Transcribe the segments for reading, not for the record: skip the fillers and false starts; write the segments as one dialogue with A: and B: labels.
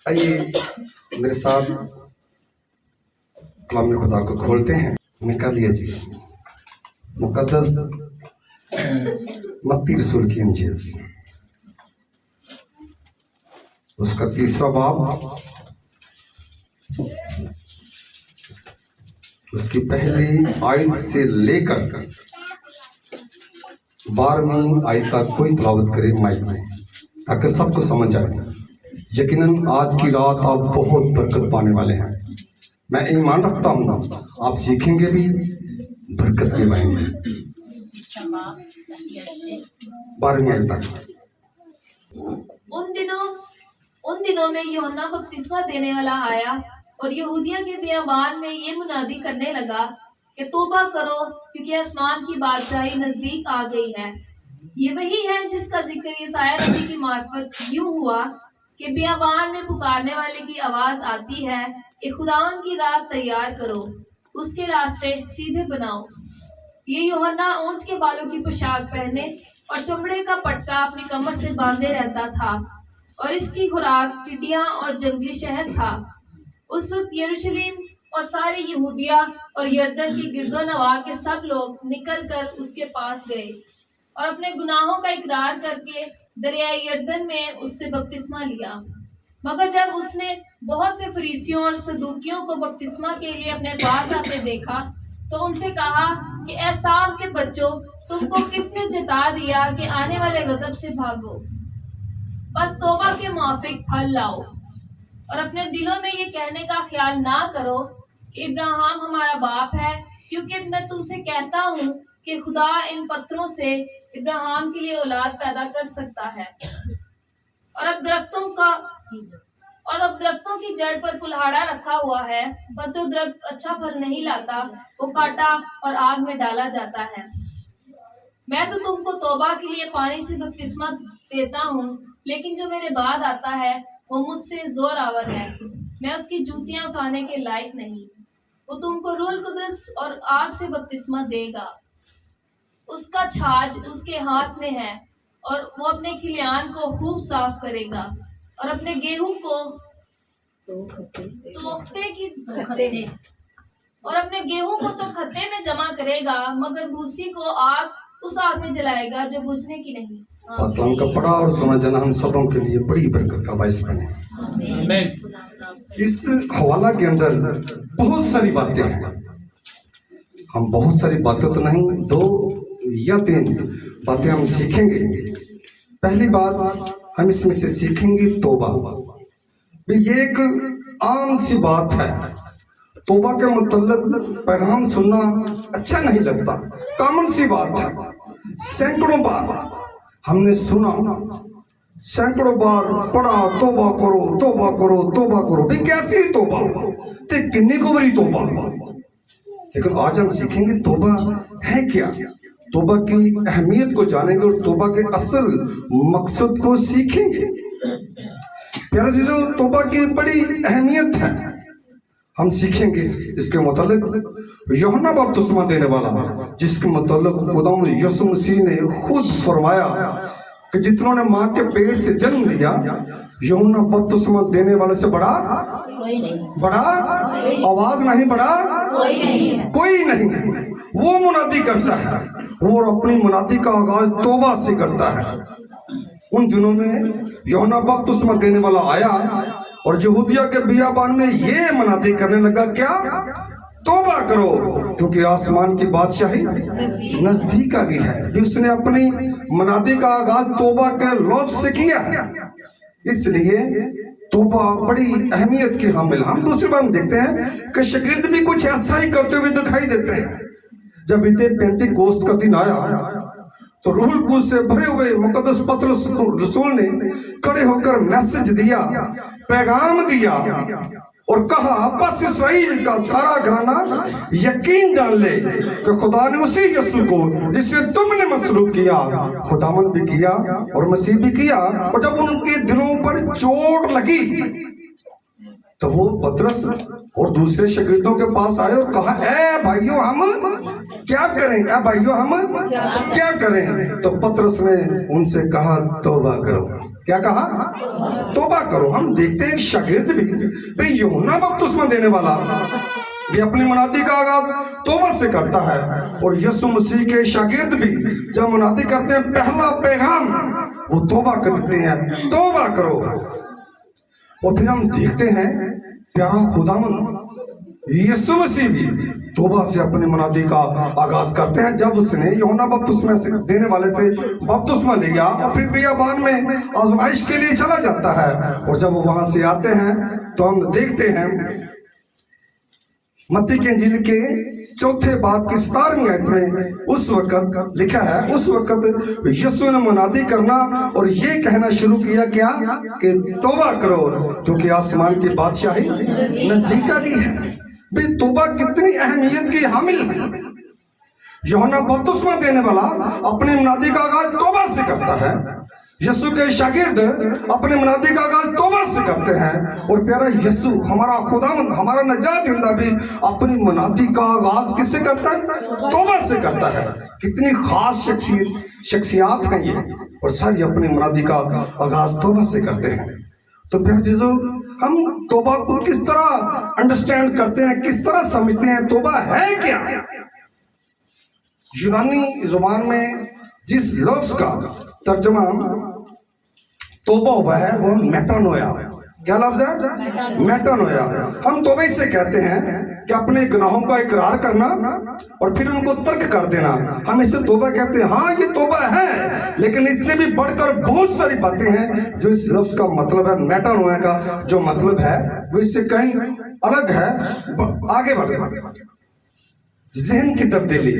A: آئیے میرے ساتھ کلام خدا کو کھولتے ہیں. نکالیے جی مقدس متی رسول کی انجیل اس کا 3 باب اس کی پہلی آیت سے لے کر 12ویں آیت تک کوئی تلاوت کرے مائک میں تاکہ سب کو سمجھ آئے. یقیناً آج کی رات آپ بہت برکت پانے والے ہیں. میں ایمان رکھتا ہوں آپ سیکھیں گے بھی برکت بھی پائیں گے. 12ویں آیت تک.
B: ان دنوں میں یوحنا بپتسمہ دینے والا آیا اور یہودیہ کے بیابان میں یہ منادی کرنے لگا کہ توبہ کرو کیونکہ آسمان کی بادشاہی نزدیک آ گئی ہے. یہ وہی ہے جس کا ذکر یسعیاہ نبی کی معرفت یوں ہوا کہ بیابان میں پکارنے والے کی آواز آتی ہے کہ خداوند کی راہ تیار کرو، اس کے راستے سیدھے بناؤ. یہ یوحنا اونٹ کے بالوں کی پوشاک پہنے اور چمڑے کا پٹکا اپنی کمر سے باندھے رہتا تھا اور اس کی خوراک ٹڈیاں اور جنگلی شہد تھا. اس وقت یروشلم اور سارے یہودیہ اور یردن کی گرد و نواح کے سب لوگ نکل کر اس کے پاس گئے اور اپنے گناہوں کا اقرار کر کے دریائے یردن میں اس سے بپتسمہ لیا. مگر جب اس نے بہت سے فریسیوں اور صدوقیوں کو بپتسمہ کے لیے اپنے پاس آتے دیکھا تو ان سے کہا کہ اے سام کے بچوں، تم کو کس نے جتا دیا کہ آنے والے غضب سے بھاگو؟ بس توبہ کے موافق پھل لاؤ اور اپنے دلوں میں یہ کہنے کا خیال نہ کرو کہ ابراہیم ہمارا باپ ہے، کیونکہ میں تم سے کہتا ہوں کہ خدا ان پتھروں سے ابراہیم کے لیے اولاد پیدا کر سکتا ہے. اور اب درختوں کی جڑ پر کلہاڑا رکھا ہوا ہے، بس جو درخت اچھا پھل نہیں لاتا وہ کاٹا اور آگ میں ڈالا جاتا ہے. میں تو تم کو توبہ کے لیے پانی سے بپتسمہ دیتا ہوں، لیکن جو میرے بعد آتا ہے وہ مجھ سے زور آور ہے. میں اس کی جوتیاں اٹھانے کے لائق نہیں. وہ تم کو روح القدس اور آگ سے بپتسمہ دے گا. اس کا چھاج اس کے ہاتھ میں ہے اور وہ اپنے کھلیان کو خوب صاف کرے گا اور اپنے گیہوں کو تو کھتے میں جمع کرے گا، مگر بھوسی کو اس آگ میں جلائے گا جو بجھنے کی نہیں.
A: پاکلام کا پڑھا اور سنا جانا ہم سبوں کے لیے بڑی برکت کا باعث بنے. اس حوالہ کے اندر بہت ساری باتیں ہیں. ہم بہت ساری باتیں تو نہیں، 2 یا 3 باتیں ہم سیکھیں گے. پہلی بات ہم اس میں سے سیکھیں گے توبہ. یہ ایک عام سی بات ہے. توبہ کے متعلق پیغام سننا اچھا نہیں لگتا، کامن سی بات ہے. سینکڑوں بار ہم نے سنا، سینکڑوں بار پڑھا توبہ کرو توبہ کرو توبہ کرو. بھئی کیسی توبہ؟ تے کنی کو بری توبہ. لیکن آج ہم سیکھیں گے توبہ ہے کیا، توبہ کی اہمیت کو جانیں گے اور توبہ کے اصل مقصد کو سیکھیں گے. پیارے عزیزو، توبہ کی بڑی اہمیت ہے. ہم سیکھیں گے اس کے متعلق. یوحنا بپتسمہ دینے والا جس کے متعلق خداوند یسوع مسیح نے خود فرمایا کہ جتنوں نے ماں کے پیٹ سے جنم لیا، یوحنا بپتسمہ دینے والے سے بڑا آواز نہیں، بڑا کوئی نہیں. وہ منادی کرتا ہے، وہ اپنی منادی کا آغاز توبہ سے کرتا ہے. ان دنوں میں یوحنا بپتسمہ دینے والا آیا اور یہودیہ کے بیابان میں یہ منادی کرنے لگا، کیا؟ توبہ کرو کیونکہ آسمان کی بادشاہی نزدیک آ گئی ہے. اس نے اپنی منادی کا آغاز توبہ کے لفظ سے کیا. اس لیے توبہ بڑی اہمیت کی حامل. ہم دوسری بات دیکھتے ہیں کہ شاگرد بھی کچھ ایسا ہی کرتے ہوئے دکھائی دیتے ہیں. جب پینتیکوست کا دن آیا تو روح القدس سے بھرے ہوئے مقدس پطرس رسول نے کھڑے ہو کر میسج دیا، پیغام دیا اور کہا پس اسرائیل کا سارا گھرانہ یقین جان لے کہ خدا نے اسی یسوع کو جسے تم نے مصلوب کیا، خداوند بھی کیا اور مسیح بھی کیا. اور جب ان کے دلوں پر چوٹ لگی تو وہ پطرس اور دوسرے شاگردوں کے پاس آئے اور کہا، اے بھائیو ہم کیا کریں؟ تو پطرس نے ان سے کہا، توبہ کرو. क्या कहा? तौबा करो। हम देखते हैं शागिर्द भी, भाई यूहन्ना बपतिस्मा देने वाला भी अपनी मुनादी का आगाज तौबा से करता है, और यीशु मसीह के शागिर्द भी जब मुनादी करते हैं पहला पैगाम वो तौबा कर देते हैं, तौबा करो। और फिर हम देखते हैं प्यारा खुदावन यीशु मसीह भी तौबा से अपनी मुनादी का आगाज करते हैं। जब उसने यूहन्ना बपतिस्मा से देने वाले से बपतिस्मा लिया और फिर बियाबान में आजमाइश के लिए चला जाता है, और जब वो वहां से आते हैं तो हम देखते हैं मत्ती के इंजील के 4 बाब की 17वीं आयत में उस वक्त लिखा है, उस वक्त यीशु ने मुनादी करना और ये कहना शुरू किया क्या कि तौबा करो क्योंकि आसमान की बादशाही नजदीक आ गई है। भाई तौबा कितनी अहमियत की हामिल है। यूहन्ना बपतिस्मा देने वाला अपने मुनादी का आगाज तौबा से करता है, यीशु के शागिर्द अपने मुनादी का आगाज तौबा से करते हैं, और प्यारा यीशु हमारा खुदावंद हमारा नजात दहिंदा भी अपनी मुनादी का आगाज किससे करता है? तौबा से करता है। कितनी खास शख्सियात हैं ये, और सारी अपनी मुनादी का आगाज तौबा से करते हैं। तो प्यारे चीजों, हम तौबा को किस तरह अंडरस्टैंड करते हैं, किस तरह समझते हैं? तौबा है क्या? यूनानी जुबान में जिस लफ्ज का तर्जुमा तौबा हुआ है वो मेटानोया। क्या लफ्ज है? मेटानोया। हम तौबा इसे कहते हैं कि अपने गुनाहों का इकरार करना और फिर उनको तर्क कर देना, हम इसे तौबा कहते हैं। हाँ, ये तौबा है, लेकिन इससे भी बढ़कर बहुत सारी बातें हैं जो इस लफ्ज का मतलब है। मेटानोया का जो मतलब है वो इससे कहीं अलग है। आगे बढ़े, ज़हन की तब्दीली।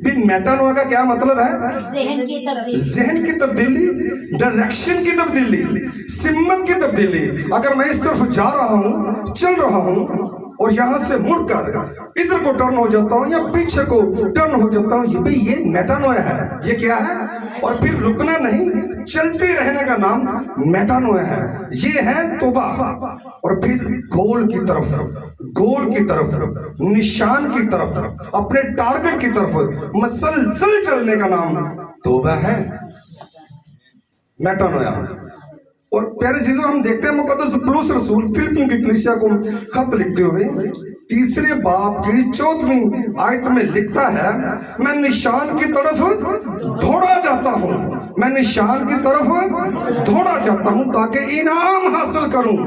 A: भी मेटानोया का क्या मतलब है? ज़हन की तब्दीली, डायरेक्शन की तब्दीली, सिमत की तब्दीली। अगर मैं इस तरफ जा रहा हूँ, चल रहा हूँ, और यहाँ से मुड़कर इधर को टर्न हो जाता हूँ या पीछे को टर्न हो जाता हूँ, ये मेटानोया है। ये क्या है? और फिर रुकना नहीं, चलते रहने का नाम मेटानोया है। ये है तौबा। और फिर गोल की तरफ, निशान की तरफ, अपने टारगेट की तरफ मसलसल चलने का नाम तौबा है, मेटानोया। और प्यारे चीजों, हम देखते हैं मुकद्दस पौलुस रसूल फिलिप्पियों की कलीसिया को खत लिखते हुए 3 बाब की 14वीं आयत में लिखता है, मैं निशान की तरफ दौड़ा जाता हूँ, मैं निशान की तरफ दौड़ा जाता हूँ ताकि इनाम हासिल करूँ।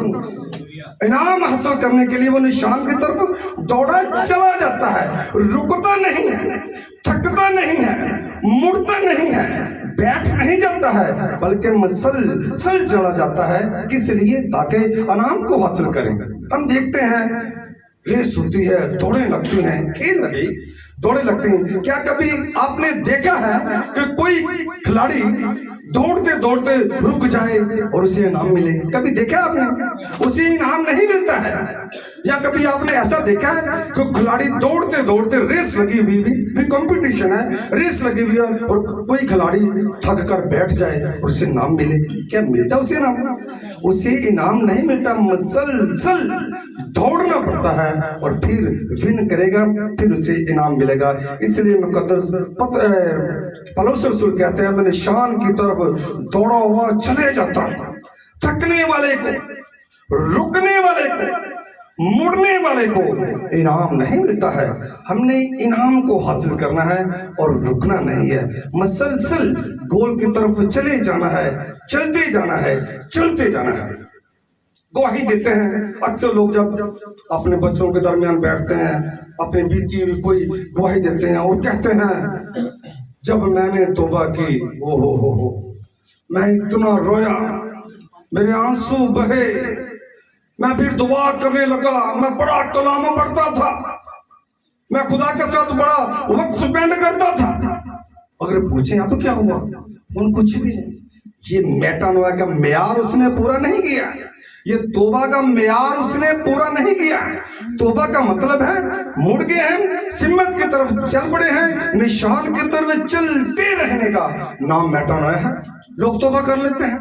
A: इनाम हासिल करने के लिए वो निशान की तरफ दौड़ा चला जाता है, रुकता नहीं है, थकता नहीं है, मुड़ता नहीं है, बैठ नहीं जाता है, बल्कि मसलसल चला जाता है। किस लिए? ताकि इनाम को हासिल करें। हम देखते हैं रेस होती है, दौड़े लगती हैं, खेल लगी, दौड़े लगते हैं। क्या कभी आपने देखा है कि कोई खिलाड़ी दौड़ते दौड़ते रुक जाए और उसे इनाम मिले? कभी देखा आपने? उसे इनाम नहीं मिलता है। या कभी आपने ऐसा देखा है कि खिलाड़ी दौड़ते दौड़ते, रेस लगी हुई भी कंपटीशन है, रेस लगी हुई है, और कोई खिलाड़ी थक कर बैठ जाए और उसे इनाम मिले? क्या मिलता उसे इनाम? उसे इनाम नहीं मिलता, मसलसल दौड़ना पड़ता है और फिर विन करेगा, फिर उसे इनाम मिलेगा। इसलिए मुकद्दस पौलुस रसूल कहते हैं, मैं निशान की तरफ दौड़ा हुआ चले जाता हूं। थकने वाले को, रुकने वाले को, मुड़ने वाले को इनाम नहीं मिलता है। हमने इनाम को हासिल करना है और रुकना नहीं है, मसलसल गोल की तरफ चले जाना है, चलते जाना है, चलते जाना है। गवाही देते हैं अक्सर लोग, जब अपने बच्चों के दरमियान बैठते हैं, अपनी बीती हुई कोई गवाही देते हैं और कहते हैं, जब मैंने तौबा की, हो मैं इतना रोया, मेरे आंसू बहे, मैं फिर दुआ करने लगा, मैं बड़ा कलाम पढ़ता था, मैं खुदा के साथ बड़ा वक्त स्पेंड करता था। अगर पूछें आप तो क्या हुआ? उन कुछ भी नहीं। ये मेटानोया का मेयार उसने पूरा नहीं किया, ये तौबा का मेयार उसने पूरा नहीं किया। तौबा का मतलब है मुड़ गए हैं, सिमत की तरफ चल पड़े हैं, निशान की तरफ चलते रहने का नाम मेटानोया है। लोग तौबा कर लेते हैं,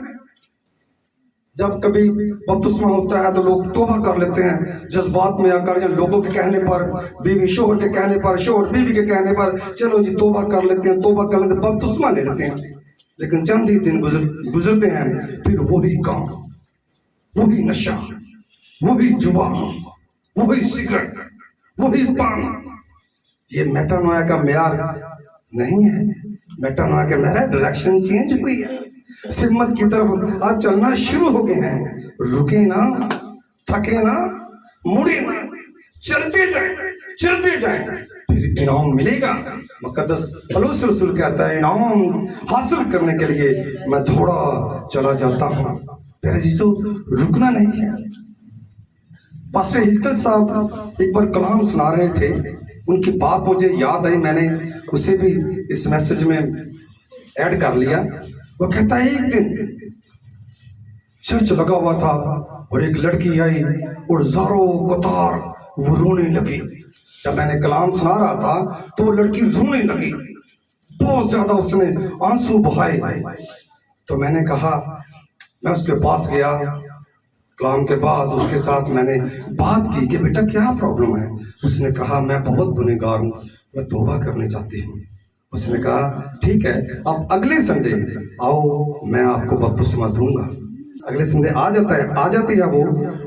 A: जब कभी बपतिस्मा होता है तो लोग तौबा कर लेते हैं जज्बात में आकर, या लोगों के कहने पर, बीवी शोहर के कहने पर, शोहर बीवी के कहने पर, चलो जी तौबा कर लेते हैं, तौबा कर लेते हैं, बपतिस्मा ले लेते हैं। लेकिन चंद ही दिन गुजरते हैं, फिर वही काम, वही नशा, वही जुआ, वही सिगरेट, वही पान। ये मेटानोया का म्यार नहीं है। मेटानोया का म्यार डायरेक्शन चेंज हुई है, सिमत की तरफ आप चलना शुरू हो गए हैं। रुके ना, थके ना, मुड़े ना, चलते जाए, फिर इनाम मिलेगा। मुकद्दस पौलुस रसूल कहता है, इनाम हासिल करने के लिए मैं थोड़ा चला जाता हूँ। प्यारे जीसो, रुकना नहीं है। पास्टर हिजकल साहब एक बार कलाम सुना रहे थे, उनकी बात मुझे याद आई, मैंने उसे भी इस मैसेज में ऐड कर लिया। वो कहता है, एक दिन चर्च लगा हुआ था और एक लड़की आई और ज़ारो कतार वो रोने लगी। जब मैंने कलाम सुना रहा था तो वो लड़की रोने लगी, बहुत ज्यादा उसने आंसू बहाए। तो मैंने कहा, मैं उसके पास गया, कलाम के बाद उसके साथ मैंने बात की कि बेटा क्या प्रॉब्लम है। उसने कहा, मैं बहुत गुनहगार हूँ, मैं तौबा करनी चाहती हूँ। उसने कहा, ठीक है, अब अगले संडे आओ, मैं आपको बपतिस्मा दूंगा। अगले संडे आ जाती है वो,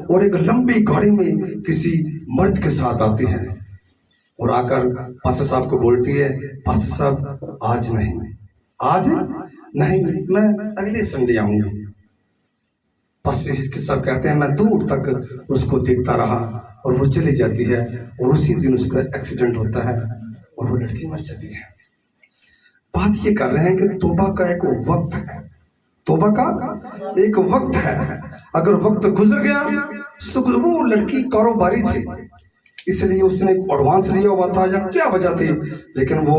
A: और एक लंबी गाड़ी में किसी मर्द के साथ आती है और आकर पास्टर साहब को बोलती है, पास्टर साहब आज नहीं, मैं अगले संडे आऊंगी। पास्टर साहब कहते हैं, मैं दूर तक उसको देखता रहा और वो चली जाती है, और उसी दिन उसका एक्सीडेंट होता है और वो लड़की मर जाती है। बात ये कर रहे हैं कि तौबा का एक वक्त है, तौबा का एक वक्त है। अगर वक्त गुजर गया, वो लड़की कारोबारी थी, इसलिए उसने एडवांस लिया हुआ था या क्या वजह थी, लेकिन वो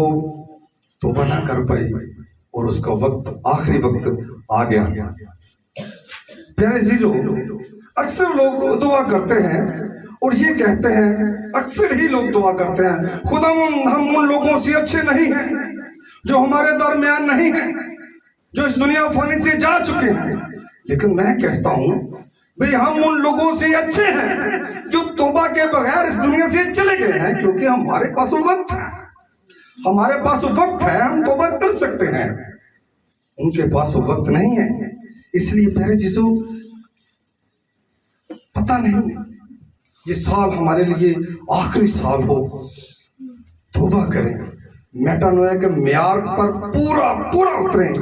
A: तौबा ना कर पाई और उसका वक्त, आखिरी वक्त आ गया। प्यारे जीजो, अक्सर लोग दुआ करते हैं और ये कहते हैं, अक्सर ही लोग दुआ करते हैं, खुदा हम उन लोगों से अच्छे नहीं हैं जो हमारे दरमियान नहीं हैं, जो इस दुनिया फानी से जा चुके हैं। लेकिन मैं कहता हूं, भाई हम उन लोगों से अच्छे हैं जो तौबा के बगैर इस दुनिया से चले गए हैं, क्योंकि हमारे पास वक्त है, हम तौबा कर सकते हैं। उनके पास वक्त नहीं है। इसलिए प्यारे जीसो, पता नहीं ये साल हमारे लिए आखिरी साल हो, तौबा करें, मेटानोया के म्यार पर पूरा उतरें,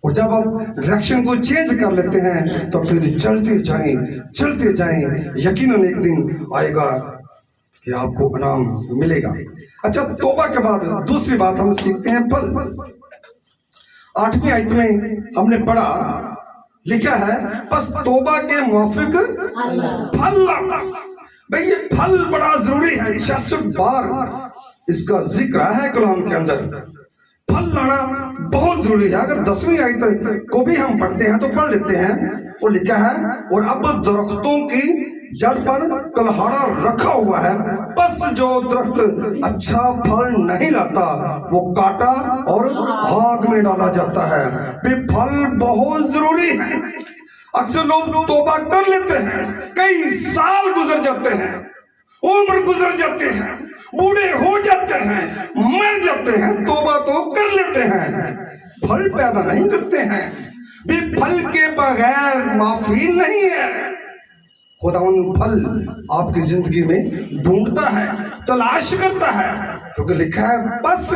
A: और जब आप डायरेक्शन को चेंज कर लेते हैं तो फिर चलते जाएं। यकीनन एक दिन आएगा कि आपको इनाम मिलेगा। अच्छा, तौबा के बाद दूसरी बात हम सीखते हैं, फल। 8वीं आयत में हमने पढ़ा, लिखा है, बस तौबा के मुआफिक फल लाना। भाई ये फल बड़ा जरूरी है, 66 बार इसका जिक्र है कलाम के अंदर। फल लाना बहुत जरूरी है। अगर 10वीं आयत को भी हम पढ़ते हैं तो पढ़ लेते हैं, और लिखा है, और अब दरख्तों की जड़ पर कलहाड़ा रखा हुआ है, बस जो दरख्त अच्छा फल नहीं लाता वो काटा और आग में डाला जाता है। फल बहुत जरूरी है। अक्सर लोग तौबा कर लेते हैं, कई साल गुजर जाते हैं, उम्र गुजर जाते हैं, बूढ़े हो जाते हैं, मर जाते हैं, तौबा तो कर लेते हैं, फल पैदा नहीं करते हैं। भी फल के बगैर माफी नहीं है। खुदावन फल आपकी जिंदगी में ढूंढता है, तलाश करता है, क्योंकि लिखा है, बस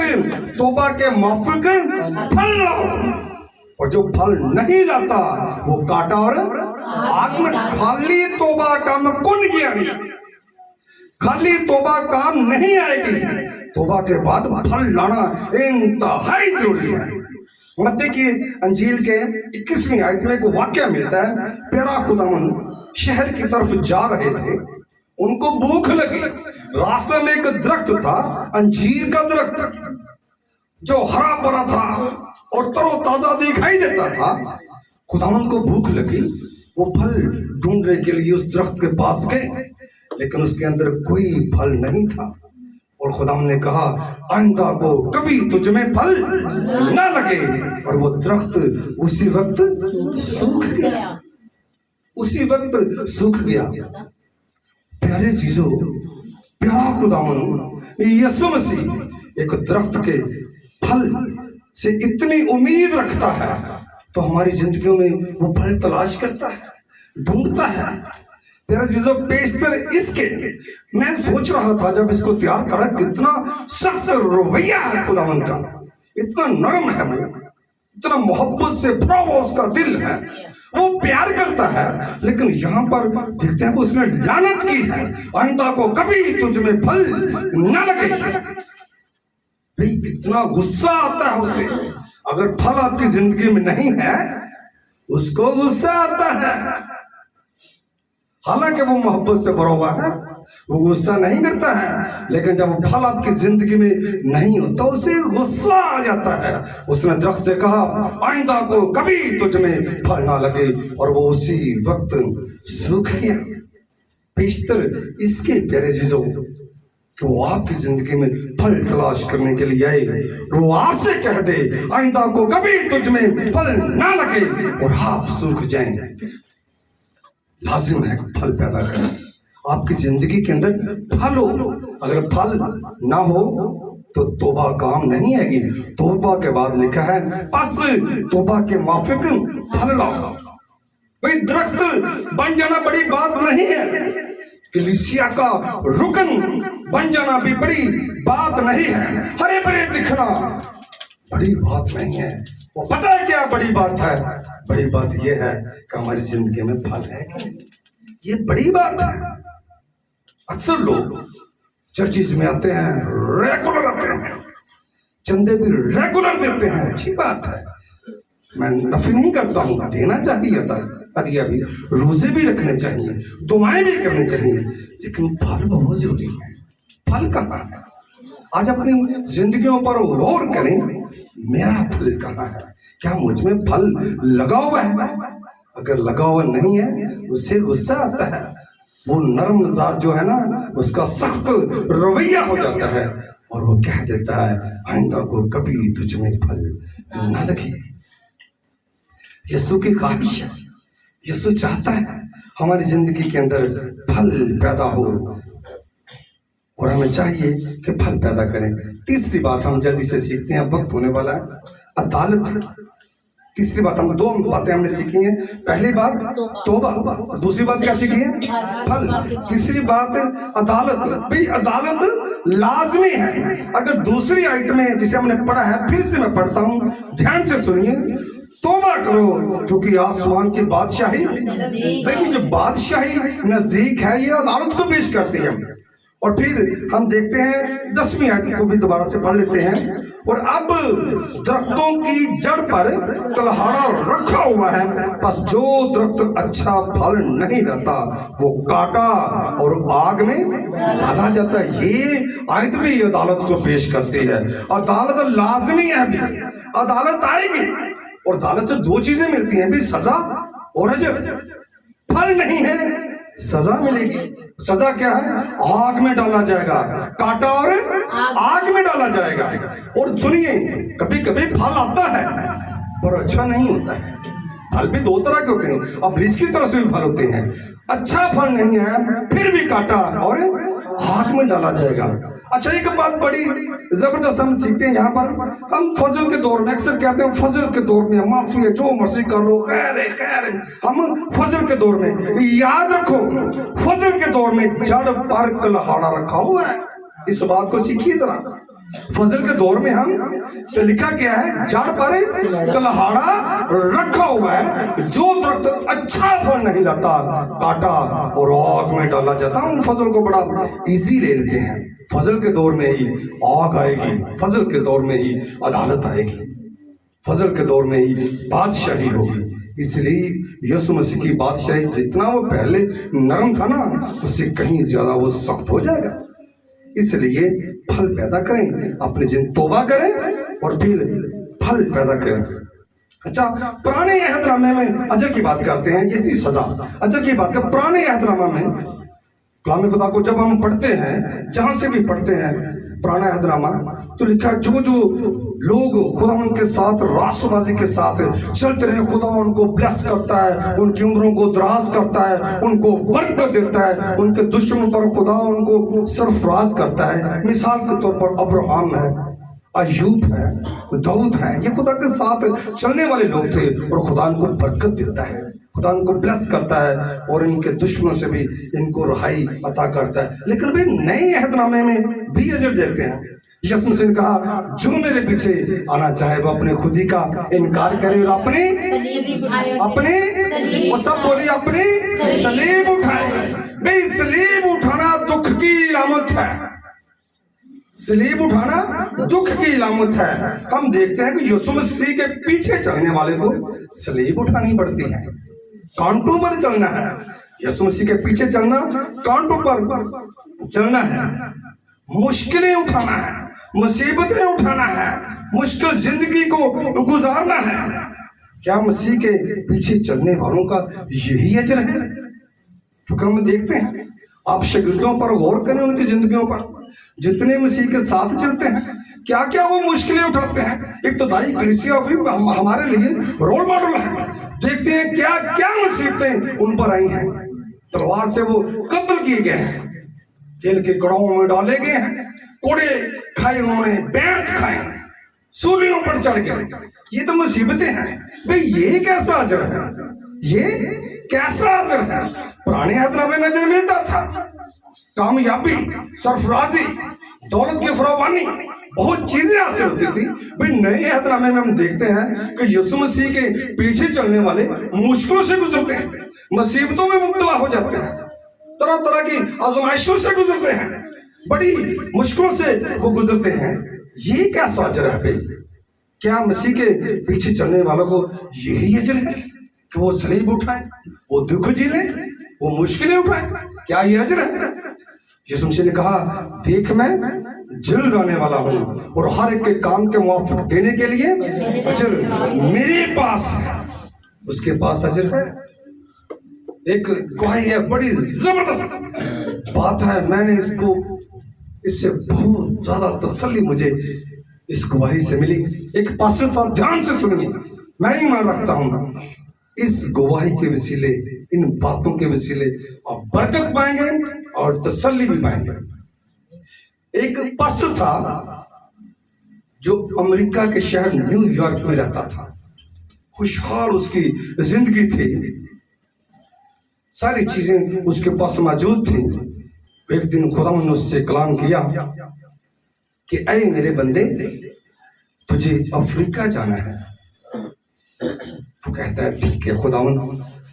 A: तौबा के माफिक फल लाओ, और जो फल नहीं लाता वो काटा और आग में। खाली तौबा काम कुन गया नहीं, खाली तौबा काम नहीं आएगी, तौबा के बाद फल लाना इंतहाई जरूरी है। मत्ती की अंजील के 21वीं आयत में एक वाक्य मिलता है, प्यारा खुदावन शहर की तरफ जा रहे थे, उनको भूख लगी, रास्ते में एक दरख्त था, अंजीर का दरख्त, जो हरा भरा था और तरोताजा दिखाई देता था। खुदावन को भूख लगी, वो फल ढूंढने के लिए उस दरख्त के पास गए, लेकिन उसके अंदर कोई फल नहीं था। और खुदावन ने कहा, आइंदा को कभी तुझ में फल ना लगे। और वो दरख्त उसी वक्त सूख गया, उसी वक्त सूख गया। प्यारे चीजों, प्यारा खुदावन यीशु मसीह एक दरख्त के फल से इतनी उम्मीद रखता है तो हमारी जिंदगियों में वो फल तलाश करता है, ढूंढता है। तेरा चीजों पेशतर इसके, मैं सोच रहा था जब इसको तैयार करा, कितना सख्त रवैया है खुदावन का, इतना नरम है वो, इतना मोहब्बत से भरा हुआ उसका दिल है, वो प्यार करता है। लेकिन यहाँ पर देखते हैं कि उसने लानत की है, आइंदा को कभी तुझ में फल न लगे। भाई कितना गुस्सा आता है उसे, अगर फल आपकी जिंदगी में नहीं है उसको गुस्सा आता है। हालांकि वो मोहब्बत से भरा हुआ है, वो गुस्सा नहीं करता है, लेकिन जब फल आपकी जिंदगी में नहीं होता उसे गुस्सा आ जाता है। उसने दरख्त से कहा आइंदा को कभी तुझ में फल ना लगे, और वो उसी वक्त सूख गया। पेशतर इसके प्यारे चीजों कि वो आपकी जिंदगी में फल तलाश करने के लिए आए, वो आपसे कह दे आइंदा को कभी तुझ में फल ना लगे और आप सूख जाएं। लाजिम है फल पैदा करें आपकी जिंदगी के अंदर, फल हो। अगर फल ना हो तो तौबा काम नहीं आएगी। तौबा के बाद लिखा है बस तौबा के माफिक फल लाओ। भाई दरख्त बन जाना बड़ी बात नहीं है, कलीसिया का रुकन बन जाना भी बड़ी बात नहीं है, हरे भरे दिखना बड़ी बात नहीं है। वो पता है क्या बड़ी बात है? बड़ी बात यह है कि हमारी जिंदगी में फल है कि नहीं, ये बड़ी बात है। अक्सर लोग चर्चिज में आते हैं, रेगुलर आते हैं, चंदे भी रेगुलर देते हैं, अच्छी बात है, मैं नफी नहीं करता हूँ, देना चाहिए था, अदिया भी, रोजे भी रखने चाहिए, दुआएं भी करनी चाहिए, लेकिन फल बहुत जरूरी है। फल कहाँ है? आज अपनी जिंदगियों पर गौर करें, मेरा फल कहाँ है? क्या मुझ में फल लगा हुआ है? अगर लगा हुआ नहीं है उससे गुस्सा आता है, वो नरम मिजाज जो है ना उसका सख्त रवैया हो जाता है, और वो कह देता है आइंदा को कभी तुझ में फल ना लगे। यीशु की ख्वाहिश है, यीशु चाहता है हमारी जिंदगी के अंदर फल पैदा हो, और हमें चाहिए कि फल पैदा करें। तीसरी बात हम जल्दी से सीखते हैं, वक्त होने वाला है, अदालत। तीसरी बात, हम दो बातें हमने सीखी हैं। पहली बात तौबा, दूसरी बात क्या सीखी है? फल। तीसरी बात अदालत। भाई अदालत लाजमी है। अगर दूसरी आयत में जिसे हमने पढ़ा है, फिर से मैं पढ़ता हूँ, ध्यान से सुनिए, तौबा करो क्योंकि आसमान की बादशाही, लेकिन जो बादशाही नजदीक है, ये अदालत को पेश करती है। और फिर हम देखते हैं 10वीं आयत को भी दोबारा से पढ़ लेते हैं, और अब दरख्तों की जड़ पर कलहाड़ा रखा हुआ है, बस जो दरख्त अच्छा फल नहीं देता वो काटा और आग में डाला जाता है। ये आयत भी अदालत को पेश करती है। अदालत लाजमी है, भी अदालत आएगी, और अदालत से दो चीजें मिलती हैं भी, सजा और अजर। फल नहीं है, सजा मिलेगी। सजा क्या है? आग में डाला जाएगा, काटा और आग में डाला जाएगा। और सुनिए, कभी कभी फल आता है पर अच्छा नहीं होता है। फल भी दो तरह के होते हैं, अब इसकी तरफ से भी फल होते हैं। अच्छा फल नहीं है फिर भी काटा और आग में डाला जाएगा। अच्छा, एक बात बड़ी जबरदस्त हम सीखते हैं यहाँ पर। हम फजल के दौर में अक्सर कहते हैं फजल के दौर में माफी है, जो मर्जी कर लो, खैर है खैर है। हम फजल के दौर में, याद रखो फजल के दौर में जड़ पर कलहाड़ा रखा हुआ है। इस बात को सीखिए जरा। फजल के दौर में हम तो लिखा क्या है? जड़ पर कलहाड़ा रखा हुआ है, जो दरख्त अच्छा फल नहीं लाता काटा और आग में डाला जाता। हम फजल को बड़ा इजी ले लेते हैं। फजल के दौर में ही आग आएगी, फजल के दौर में ही अदालत आएगी, फजल के दौर में ही बादशाही होगी। इसलिए यीशु मसीह की बादशाही जितना वो पहले नरम था ना, उससे कहीं ज्यादा वो सख्त हो जाएगा। इसलिए फल पैदा करें, अपने जिन तौबा करें और फिर फल पैदा करें। अच्छा, पुराने अहदनामे में अजर की बात करते हैं, ये थी सजा। अजर की बात कर, पुराने अहदनामा में कलाम खुदा को जब हम पढ़ते हैं, जहां से भी पढ़ते हैं पुराना अहदनामा, तो लिखा है जो जो लोग खुदा उनके साथ रास्तबाजी के साथ चलते रहे, खुदा उनको ब्लेस करता है, उनकी उम्रों को दराज करता है, उनको बरकत देता है, उनके दुश्मनों पर खुदा उनको सरफराज करता है। मिसाल के तौर पर अब्राहम है, अयूब है, दाऊद है, ये खुदा के साथ चलने वाले लोग थे और खुदा इनको बरकत देता है, खुदा इनको ब्लेस करता है और इनके दुश्मनों से भी इनको रहाई अता करता है। लेकिन वे नए अहदनामे में भी अजर देते हैं। यीशु मसीह ने कहा जो मेरे पीछे आना चाहे वो अपने खुदी का इनकार करे और अपने वो सब बोली अपने सलीब उठाए। भाई सलीब उठाना दुख की इलामत है, सलीब उठाना दुख की इलामत है। हम देखते हैं कि यीशु मसीह के पीछे चलने वाले को सलीब उठानी पड़ती है, कांटों पर चलना है। यीशु मसीह के पीछे चलना कांटों पर चलना है, मुश्किलें उठाना है, मुसीबतें उठाना है, मुश्किल जिंदगी को गुजारना है। क्या मसीह के पीछे चलने वालों का यही अजर है? क्योंकि हम देखते हैं, आप शागिर्दों पर गौर करें, उनकी जिंदगियों पर, जितने मसीह के साथ चलते हैं क्या क्या वो मुश्किलें उठाते हैं। इब्तदाई कलीसिया हमारे लिए रोल मॉडल है। देखते हैं क्या क्या मुसीबतें उन पर आई हैं। तलवार से वो कत्ल किए गए हैं, जेल के कड़ाहों में डाले गए हैं, कोड़े खाए उन्होंने, बैंड खाए, सूलियों पर चढ़ गए। ये तो मुसीबतें हैं। भाई ये कैसा अजर है, ये कैसा अजर है? पुराने अहदनामे में अजर मिलता था, कामयाबी, सरफराजी, दौलत की फरावानी, बहुत चीजें हासिल होती थी। भाई नए अहदनामे में हम देखते हैं कि यीशु मसीह के पीछे चलने वाले मुश्किलों से गुजरते हैं, मुसीबतों में मुब्तला हो जाते हैं, तरह तरह की आजमाइशों से गुजरते हैं, बड़ी मुश्किलों से वो गुजरते हैं। ये क्या अजर है भाई? क्या मसीह के पीछे चलने वालों को यही अजर है कि वो सलीब उठाए, वो दुख झेले, वो मुश्किलें उठाए? क्या ये अजर है? यीशु मसीह ने कहा देख मैं जल जाने वाला हूँ और हर एक के काम के मुआफिक देने के लिए अजर मेरे पास है। उसके पास अजर है। एक गवाही है, बड़ी जबरदस्त बात है। मैंने इससे बहुत ज्यादा तसल्ली मुझे इस गवाही से मिली। एक पास्टर था, ध्यान से सुनिए, मैं ईमान रखता हूँ इस गवाही के वसीले, इन बातों के वसीले आप बरकत पाएंगे और तसल्ली भी पाएंगे। एक पास्टर था जो अमेरिका के शहर न्यूयॉर्क में रहता था, खुशहाल उसकी जिंदगी थी, सारी चीजें उसके पास मौजूद थी। एक दिन खुदा ने उससे कलाम किया कि ऐ मेरे बंदे, तुझे अफ्रीका जाना है। वो कहता है ठीक है खुदावन,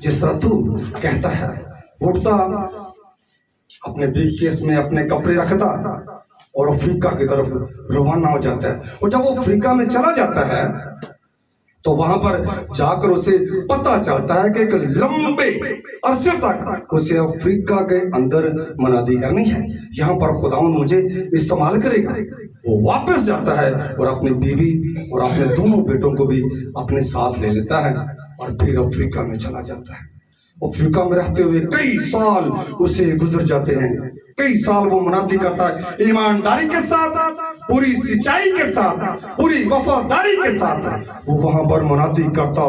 A: जिस तरह तू कहता है। उठता, अपने ब्रीफकेस में अपने कपड़े रखता और अफ्रीका की तरफ रवाना हो जाता है। और जब वो अफ्रीका में चला जाता है तो वहां पर जाकर उसे पता चलता है कि एक लंबे अरसे तक उसे अफ्रीका के अंदर मनादी करनी है, यहाँ पर खुदावन मुझे इस्तेमाल करेगा। वो वापस जाता है और अपनी बीवी और अपने दोनों बेटों को भी अपने साथ ले लेता है और फिर अफ्रीका में चला जाता है। अफ्रीका में रहते हुए कई साल उसे गुजर जाते हैं। कई साल वो मुनादी करता है, ईमानदारी के साथ, पूरी सच्चाई के साथ, पूरी वफादारी के साथ वो वहां पर मुनादी करता,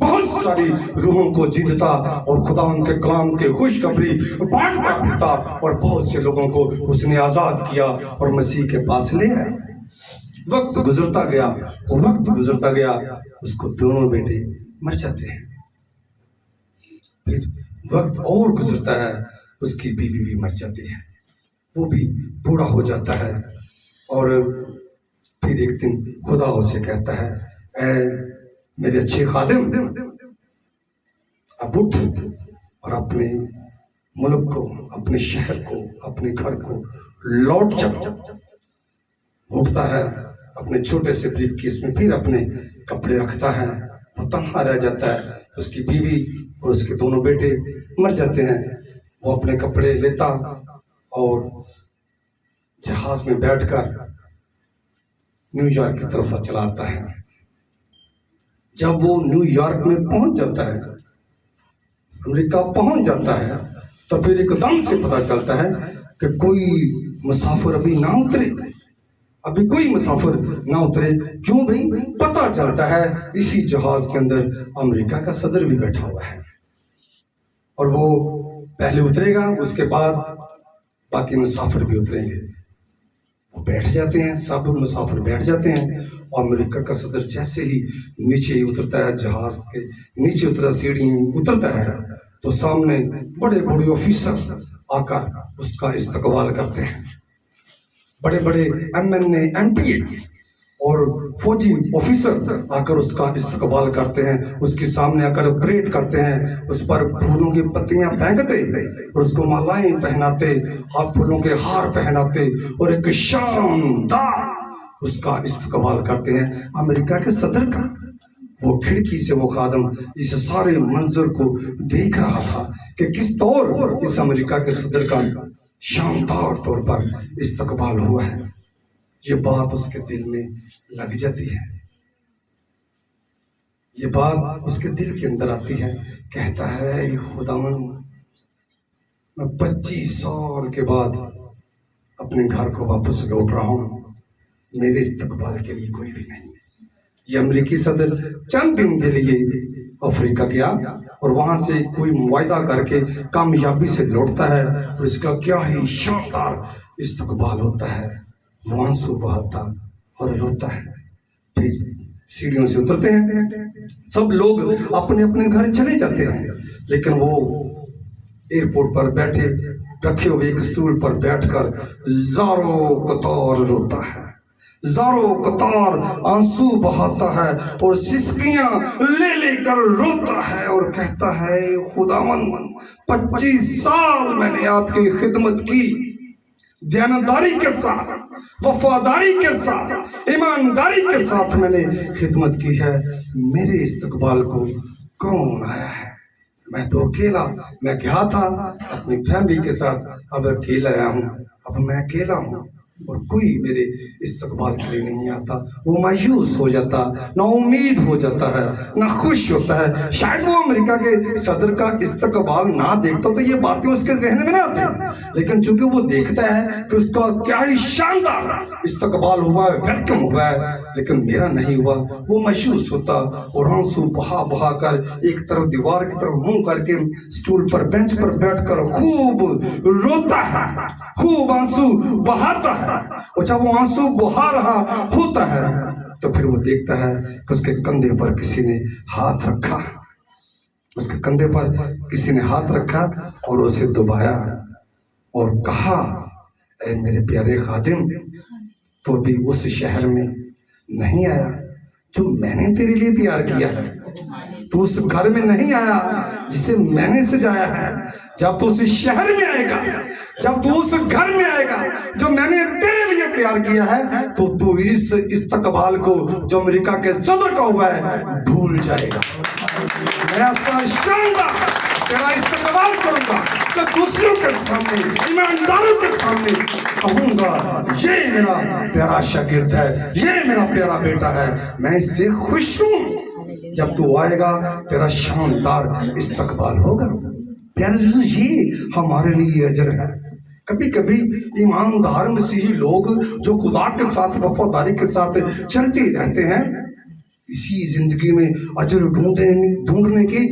A: बहुत सारी रूहों को जीतता और खुदा उनके कलाम के खुशखबरी बांटता फिरता और बहुत से लोगों को उसने आजाद किया और मसीह के पास ले आए। वक्त गुजरता गया, वक्त गुजरता गया, उसको दोनों बेटे मर जाते हैं। फिर वक्त और गुजरता है, उसकी बीवी भी मर जाती है, वो भी बूढ़ा हो जाता है। और फिर एक दिन खुदा उसे कहता है, ऐ मेरे अच्छे खादिम, अब उठ और अपने मुल्क को, अपने शहर को, अपने घर को लौट जा। उठता है, अपने छोटे से ब्रीफकेस में फिर अपने कपड़े रखता है, वो तन्हा रह जाता है। उसकी बीवी और उसके दोनों बेटे मर जाते हैं। वो अपने कपड़े लेता और जहाज में बैठकर न्यूयॉर्क की तरफ चला आता है। जब वो न्यूयॉर्क में पहुंच जाता है, अमेरिका पहुंच जाता है, तो फिर एकदम से पता चलता है कि कोई मुसाफिर अभी ना उतरे, अभी कोई मुसाफिर ना उतरे। क्यों भाई? पता चलता है इसी जहाज के अंदर अमेरिका का सदर भी बैठा हुआ है और वो पहले उतरेगा, उसके बाद बाकी मुसाफिर भी उतरेंगे। वो बैठ जाते हैं, सब मुसाफिर बैठ जाते हैं। और अमेरिका का सदर जैसे ही नीचे उतरता है, जहाज के नीचे उतरता, सीढ़ी उतरता है, तो सामने बड़े बड़े ऑफिसर आकर उसका इस्तकबाल करते हैं। बड़े बड़े MNA MP और फौजी ऑफिसर आकर उसका इस्तकबाल करते हैं, उसके सामने आकर परेड करते हैं, उस पर फूलों की पत्तियां फेंकते और उसको मालाएं पहनाते, हाथ फूलों के हार पहनाते और एक शानदार उसका इस्तकबाल करते हैं अमेरिका के सदर का। वो खिड़की से वो खादम इस सारे मंजर को देख रहा था कि किस तौर इस अमेरिका के सदर का शानदार तौर पर इस्तकबाल हुआ है। ये बात उसके दिल में लग जाती है, ये बात उसके दिल के अंदर आती है। कहता है, खुदावन, मैं 25 साल के बाद अपने घर को वापस लौट रहा हूँ, मेरे इस्तकबाल के लिए कोई भी नहीं। ये अमेरिकी सदर चंद दिन के लिए अफ्रीका गया और वहां से कोई मुआयदा करके कामयाबी से लौटता है और इसका क्या ही शानदार इस्तकबाल होता है। वो आंसू बहाता और रोता है। फिर सीढ़ियों से उतरते हैं, सब लोग अपने अपने घर चले जाते हैं, लेकिन वो एयरपोर्ट पर बैठे रखे हुए एक स्टूल पर बैठकर ज़ारों कतार रोता है, ज़ारों कतार आंसू बहाता है और सिसकियां ले लेकर रोता है और कहता है, खुदावन, 25 साल मैंने आपकी खिदमत की, दयानतदारी के साथ, वफादारी के साथ, ईमानदारी के साथ मैंने खिदमत की है, मेरे इस्तकबाल को कौन आया है? मैं तो अकेला, मैं गया था अपनी फैमिली के साथ, अब अकेला आया हूँ, अब मैं अकेला हूँ और कोई मेरे इस्तकबाल के लिए नहीं आता। वो मायूस हो जाता, ना उम्मीद हो जाता है, ना खुश होता है। शायद वो अमेरिका के सदर का इस्तकबाल ना देखता तो ये बातें उसके जहन में ना आती, लेकिन चूंकि वो देखता है कि उसका क्या ही शानदार इस्तकबाल हुआ है, वेलकम हुआ है, लेकिन मेरा नहीं हुआ, वो मायूस होता और आंसू बहा बहा कर एक तरफ दीवार की तरफ मुंह करके स्टूल पर बेंच पर बैठकर खूब रोता है, खूब आंसू बहाता है। और जब वो आंसू बहा रहा होता है तो फिर वो देखता है कि उसके कंधे पर किसी ने हाथ रखा, उसके कंधे पर किसी ने हाथ रखा और उसे दबाया और कहा, ऐ मेरे प्यारे खादिम, तो भी उस शहर में नहीं आया जो मैंने तेरे लिए तैयार किया है, तो उस घर में नहीं आया जिसे मैंने सजाया है। जब तू उस शहर में आएगा, जब तू उस घर में आएगा जो मैंने तेरे लिए तैयार किया है, तो तू इस इस्तकबाल को जो अमेरिका के सदर का हुआ है भूल जाएगा। मैं ऐसा शानदार तेरा इस्तकबाल करूंगा तो दूसरों के सामने, ईमानदारों के सामने कहूंगा, ये मेरा प्यारा शागिर्द है, ये मेरा प्यारा बेटा है, मैं इससे खुश हूं। जब तू आएगा तेरा शानदार इस्तकबाल होगा। प्यारे दोस्तों, ये हमारे लिए अजर है। कभी कभी ईमानदार मसीही लोग जो खुदा के साथ वफादारी के साथ चलते रहते हैं, इसी जिंदगी में अजर ढूंढने की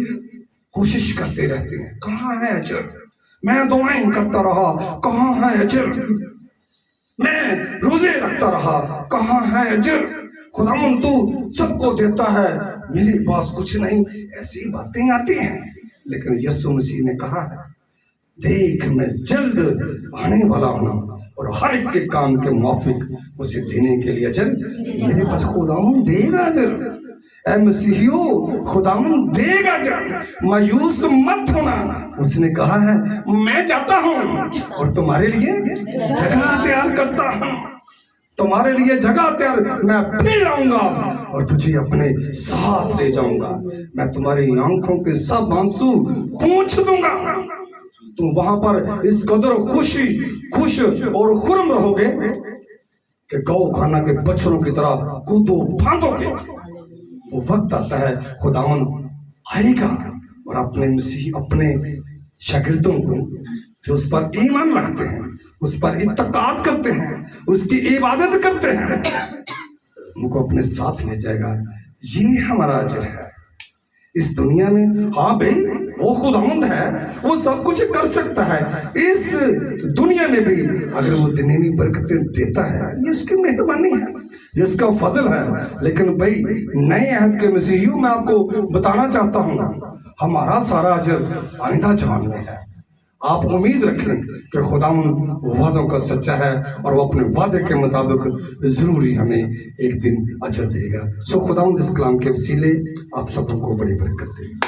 A: कोशिश करते रहते हैं। कहाँ है अजर? मैं दुआएं करता रहा, कहाँ है अजर? मैं रोजे रखता रहा, कहाँ है अजर? खुदावन तू सबको देता है, मेरे पास कुछ नहीं, ऐसी बातें आती हैं। लेकिन यीशु मसीह ने कहा है, देख मैं जल्द आने वाला हूँ और हर एक के काम के मुआफिक उसे देने के लिए अजर मेरे पास। खुदावन देगा अजर, ऐ मसीहियो, खुदावन देगा अजर, मायूस मत होना। उसने कहा है, मैं जाता हूँ और तुम्हारे लिए जगह तैयार करता हूँ, तुम्हारे लिए जगह तैयार, मैं फिर आऊंगा और तुझे अपने साथ ले जाऊंगा, मैं तुम्हारी आंखों के सब आंसू पोंछ दूंगा, तुम वहां पर इस कदर खुश और खुर्म रहोगे कि गौ खाना के बछड़ों की तरह कूदो फांदोगे। वो वक्त आता है, खुदावन आएगा और अपने मसीह, अपने शागिर्दों को जो उस पर ईमान रखते हैं, उस पर इत्तकाद करते हैं, उसकी इबादत करते हैं, उनको अपने साथ ले जाएगा। ये हमारा अजर है इस दुनिया में। हाँ भाई, वो खुदावंद है, वो सब कुछ कर सकता है। इस दुनिया में भी अगर वो दिनेनी बरकतें देता है, ये उसकी मेहरबानी है, ये उसका फजल है। लेकिन भाई नए अहद के मसीहियों मैं आपको बताना चाहता हूँ, हमारा सारा अजर आइंदा जहान में है। आप उम्मीद रखें कि खुदावंद वादों का सच्चा है और वो अपने वादे के मुताबिक जरूरी हमें एक दिन अजर देगा। सो खुदावंद इस कलाम के वसीले आप सबको बड़ी बरकत दे।